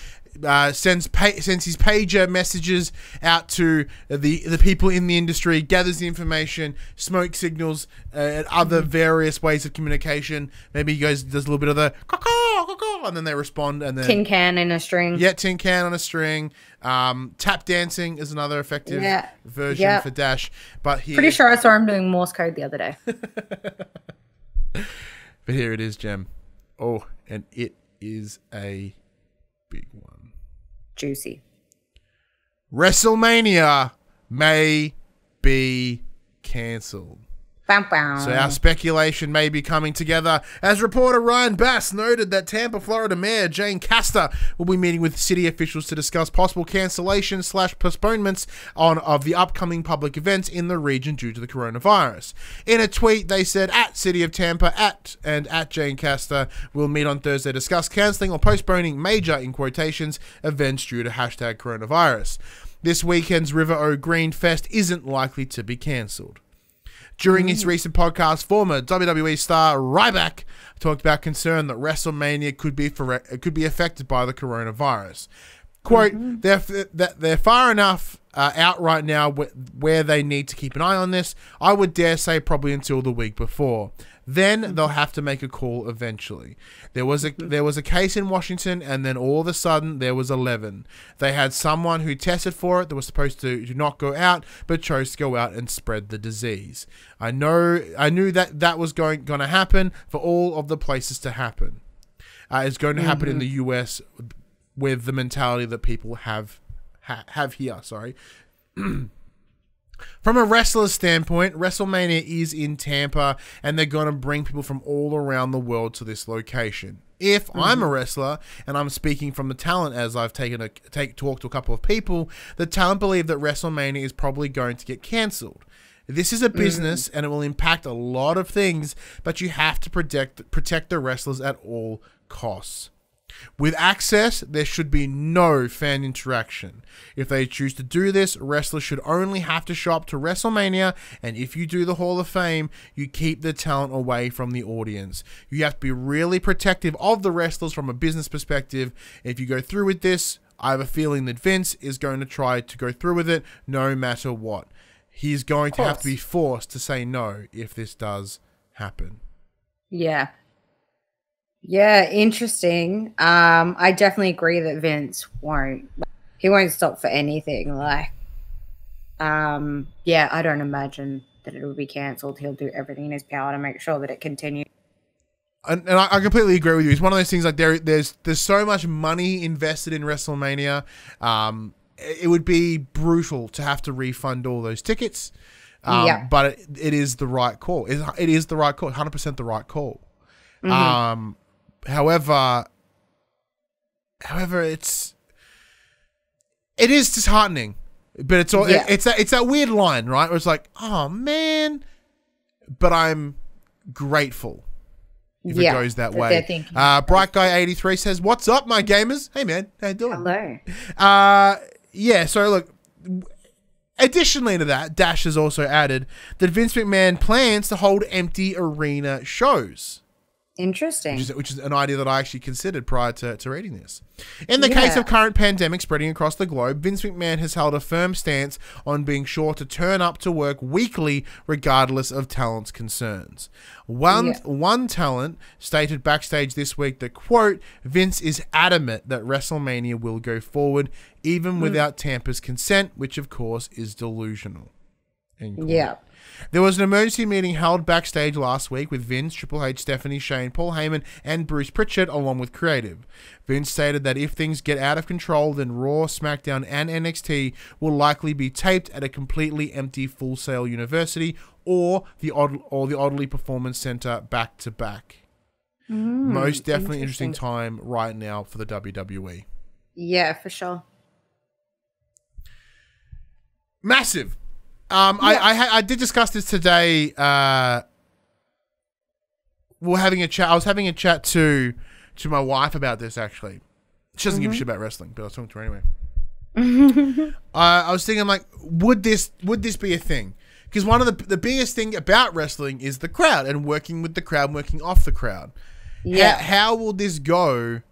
sends his pager messages out to the people in the industry, gathers the information, smoke signals, and other various ways of communication. Maybe he does a little bit of the caw, and then they respond. And then tin can in a string. Yeah, tin can on a string. Tap dancing is another effective version for Dash. But pretty sure I saw him doing Morse code the other day. But here it is, Jem. Oh, and it is a big one. Juicy. Wrestlemania may be cancelled. Bow, bow. So our speculation may be coming together, as reporter Ryan Bass noted that Tampa, Florida Mayor Jane Castor will be meeting with city officials to discuss possible cancellations/postponements of the upcoming public events in the region due to the coronavirus. In a tweet, they said, at City of Tampa, at Jane Castor will meet on Thursday to discuss cancelling or postponing major, in quotations, events due to #coronavirus. This weekend's River O Green Fest isn't likely to be cancelled. During his recent podcast, former WWE star Ryback talked about concern that WrestleMania could be affected by the coronavirus. Quote, they're far enough out right now where they need to keep an eye on this. I would dare say probably until the week before. Then they'll have to make a call eventually. There was a case in Washington, and then all of a sudden there was 11. They had someone who tested for it that was supposed to not go out, but chose to go out and spread the disease. I knew that was going to happen for all of the places to happen. It's going to happen in the US with the mentality that people have here. Sorry. From a wrestler's standpoint, WrestleMania is in Tampa, and they're going to bring people from all around the world to this location. If I'm a wrestler, and I'm speaking from the talent as I've talked to a couple of people, the talent believe that WrestleMania is probably going to get cancelled. This is a business, and it will impact a lot of things, but you have to protect the wrestlers at all costs. With access, there should be no fan interaction. If they choose to do this, wrestlers should only have to show up to WrestleMania, and if you do the Hall of Fame, you keep the talent away from the audience. You have to be really protective of the wrestlers from a business perspective. If you go through with this, I have a feeling that Vince is going to try to go through with it no matter what. He's going to have to be forced to say no if this does happen. Yeah. Yeah, interesting. I definitely agree that Vince won't stop for anything. Like, yeah, I don't imagine that it will be cancelled. He'll do everything in his power to make sure that it continues. And I completely agree with you. It's one of those things like there's so much money invested in WrestleMania. It would be brutal to have to refund all those tickets. But it is the right call. It is the right call. 100% the right call. However, it is disheartening, but it's all it's that weird line, right? Where it's like, oh man, but I'm grateful if it goes that way. Bright Guy 83 says, "What's up, my gamers? Hey man, how you doing?" Hello. Yeah. So look. Additionally to that, Dash has also added that Vince McMahon plans to hold empty arena shows. Interesting. Which is an idea that I actually considered prior to reading this. In the case of current pandemic spreading across the globe, Vince McMahon has held a firm stance on being sure to turn up to work weekly regardless of talent's concerns. One talent stated backstage this week that, quote, Vince is adamant that WrestleMania will go forward even without Tampa's consent, which of course is delusional. Yeah. There was an emergency meeting held backstage last week with Vince, Triple H, Stephanie, Shane, Paul Heyman, and Bruce Pritchard, along with creative. Vince stated that if things get out of control, then Raw, SmackDown, and NXT will likely be taped at a completely empty Full Sail University or the Oddly Performance Center back to back. Most definitely interesting time right now for the WWE. Yeah, for sure. Massive. I did discuss this today. We're having a chat. I was having a chat to my wife about this, actually. She doesn't give a shit about wrestling, but I was talking to her anyway. I was thinking, like, would this be a thing? Because one of the biggest thing about wrestling is the crowd and working with the crowd, working off the crowd. Yeah. How will this go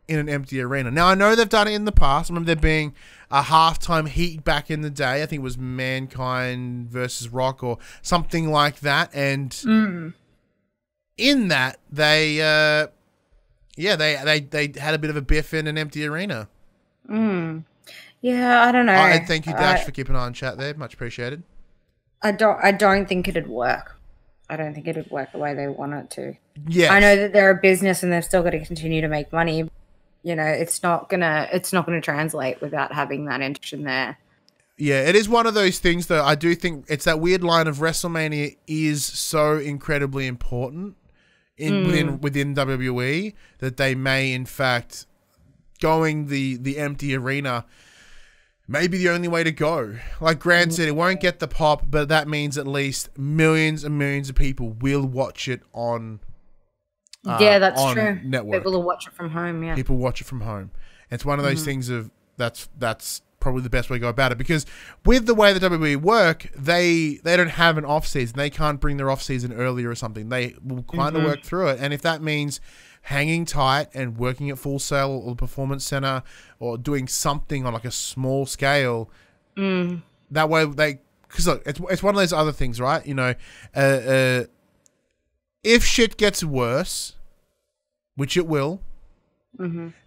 in an empty arena? Now, I know they've done it in the past. I remember there being a halftime heat back in the day. I think it was Mankind versus Rock or something like that. And in that, they had a bit of a biff in an empty arena. Yeah, I don't know. Thank you, Dash, for keeping on chat there. Much appreciated. I don't think it'd work. I don't think it'd work the way they want it to. Yeah, I know that they're a business and they've still got to continue to make money. You know, it's not gonna translate without having that intention there. Yeah, it is one of those things, though. I do think it's that weird line of WrestleMania is so incredibly important within WWE that they may, in fact, going the empty arena may be the only way to go. Like Grant said, it won't get the pop, but that means at least millions and millions of people will watch it on that's on true. network. People will watch it from home, yeah. People watch it from home. And it's one of those things of that's probably the best way to go about it, because with the way the WWE work, they don't have an off season. They can't bring their off season earlier or something. They will kind of work through it. And if that means hanging tight and working at Full Sail or the Performance Center or doing something on like a small scale, that way because look, it's one of those other things, right? You know, if shit gets worse, which it will,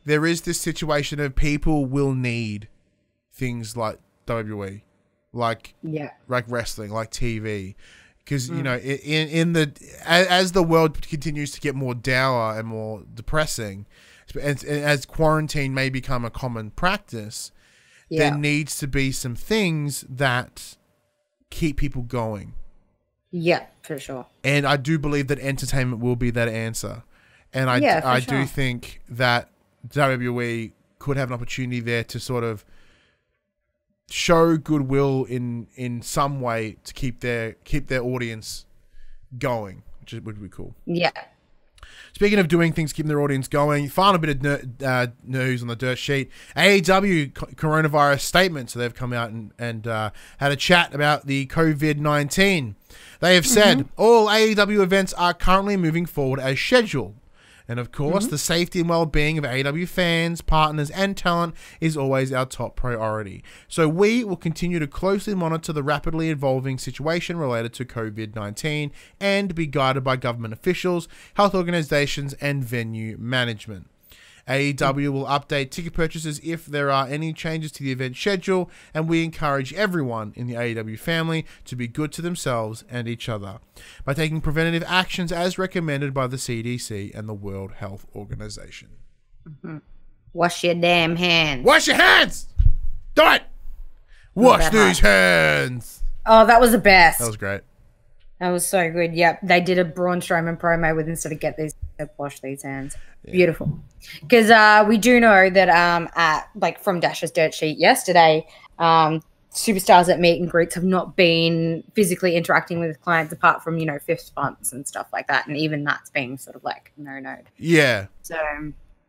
there is this situation of people will need things like WWE, like wrestling, like TV, because you know, as the world continues to get more dour and more depressing, and as quarantine may become a common practice, there needs to be some things that keep people going. Yeah, for sure. And I do believe that entertainment will be that answer, and I do think that WWE could have an opportunity there to sort of show goodwill in some way to keep their audience going, which would be cool. Yeah. Speaking of doing things, keeping their audience going, final bit of news on the dirt sheet. AEW coronavirus statement. So they've come out and had a chat about the COVID-19. They have said all AEW events are currently moving forward as scheduled. And of course, the safety and well-being of AEW fans, partners, and talent is always our top priority. So we will continue to closely monitor the rapidly evolving situation related to COVID-19 and be guided by government officials, health organizations, and venue management. AEW will update ticket purchases if there are any changes to the event schedule, and we encourage everyone in the AEW family to be good to themselves and each other by taking preventative actions as recommended by the CDC and the World Health Organization. Wash your damn hands. Wash your hands! Do it! Wash these hands! Oh, that was the best. That was great. That was so good. Yep. They did a Braun Strowman promo with instead of get these, wash these hands. Yeah. Beautiful. Because we do know that at like from Dash's dirt sheet yesterday, superstars at meet and greets have not been physically interacting with clients apart from, you know, fist bumps and stuff like that. And even that's being sort of like no-noed. Yeah. So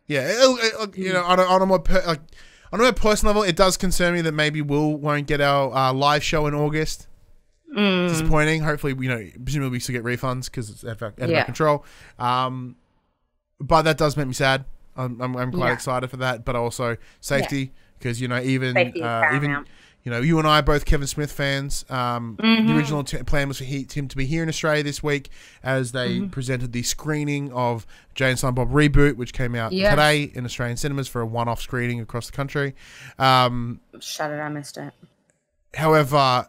yeah, you know, on a more personal level, it does concern me that maybe won't get our live show in August. Disappointing. Hopefully, you know, presumably we still get refunds because it's out of our control. But that does make me sad. I'm quite excited for that, but also safety because you know even you know you and I are both Kevin Smith fans. The original plan was for him to be here in Australia this week as they presented the screening of Jay and Silent Bob Reboot, which came out today in Australian cinemas for a one-off screening across the country. Shut it! I missed it. However,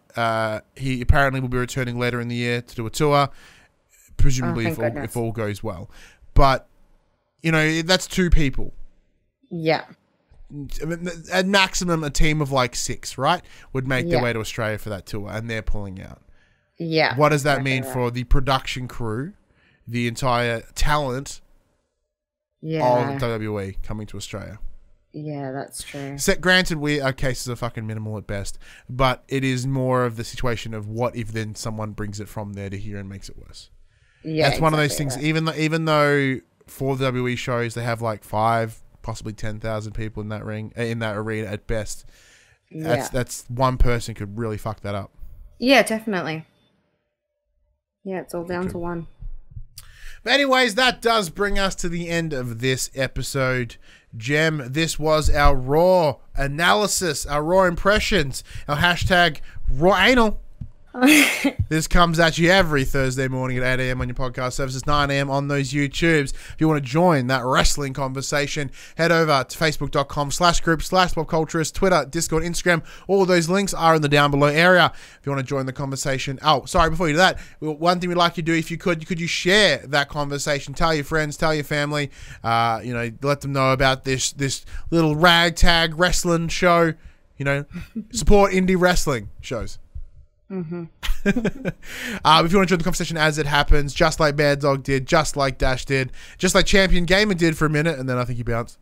he apparently will be returning later in the year to do a tour, presumably if all goes well. But, you know, that's two people. Yeah. At maximum, a team of like 6, right, would make their way to Australia for that tour, and they're pulling out. Yeah. What does that mean for the production crew, the entire talent of WWE coming to Australia? Yeah, that's true. Granted, our cases are fucking minimal at best, but it is more of the situation of what if then someone brings it from there to here and makes it worse. Yeah, that's one of those things. Right. Even though for the WWE shows they have like 5, possibly 10,000 people in that arena at best. That's one person could really fuck that up. Yeah, definitely. Yeah, it's all down to one. But anyways, that does bring us to the end of this episode. Jem, this was our Raw analysis, our Raw impressions, our hashtag Raw Anal. This comes at you every Thursday morning at 8 a.m. on your podcast services, 9 a.m. on those YouTubes. If you want to join that wrestling conversation, head over to facebook.com/group/popculturist, Twitter, Discord, Instagram. All those links are in the down below area. If you want to join the conversation. Oh, sorry, before you do that, one thing we'd like you to do, if you could you share that conversation? Tell your friends, tell your family, you know, let them know about this little ragtag wrestling show. You know, support indie wrestling shows. If you want to join the conversation as it happens, just like Mad Dog did, just like Dash did, just like Champion Gamer did for a minute, and then I think he bounced.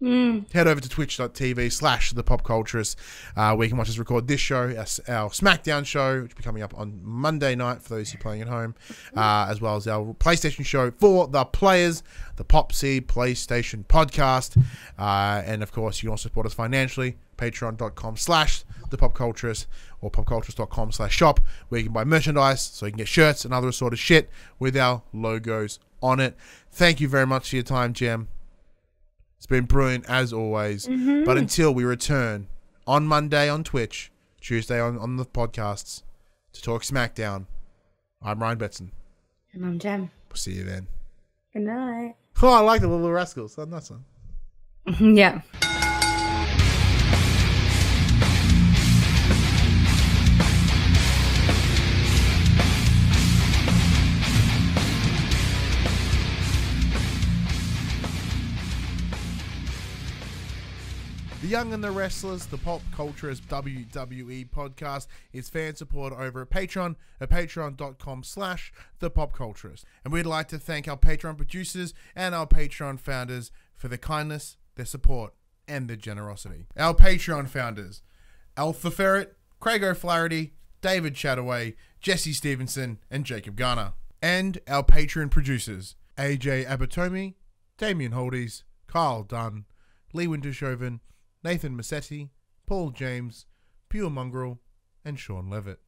Head over to twitch.tv/thepopculturist, where you can watch us record this show, our SmackDown show, which will be coming up on Monday night for those who are playing at home, as well as our PlayStation show for the players, the PopC PlayStation podcast. And of course, you can also support us financially, patreon.com/thepopculturist or popculturist.com/shop, where you can buy merchandise, so you can get shirts and other sort of shit with our logos on it. Thank you very much for your time, Jem. It's been brilliant as always. But until we return on Monday on Twitch, Tuesday on the podcasts to talk SmackDown, I'm Ryan Betson. And I'm Jem. We'll see you then. Good night. Oh, I like the Little Rascals. That's one. Yeah. The Young and the Restless, the Pop Culturist WWE podcast, is fan support over at Patreon at patreon.com/thepopculturist. And we'd like to thank our Patreon producers and our Patreon founders for their kindness, their support, and their generosity. Our Patreon founders: Alpha Ferret, Craig O'Flaherty, David Chataway, Jesse Stevenson, and Jacob Garner. And our Patreon producers: AJ Abatomi, Damian Holdies, Kyle Dunn, Lee Wintershoven, Nathan Massetti, Paul James, Pure Mongrel, and Sean Levitt.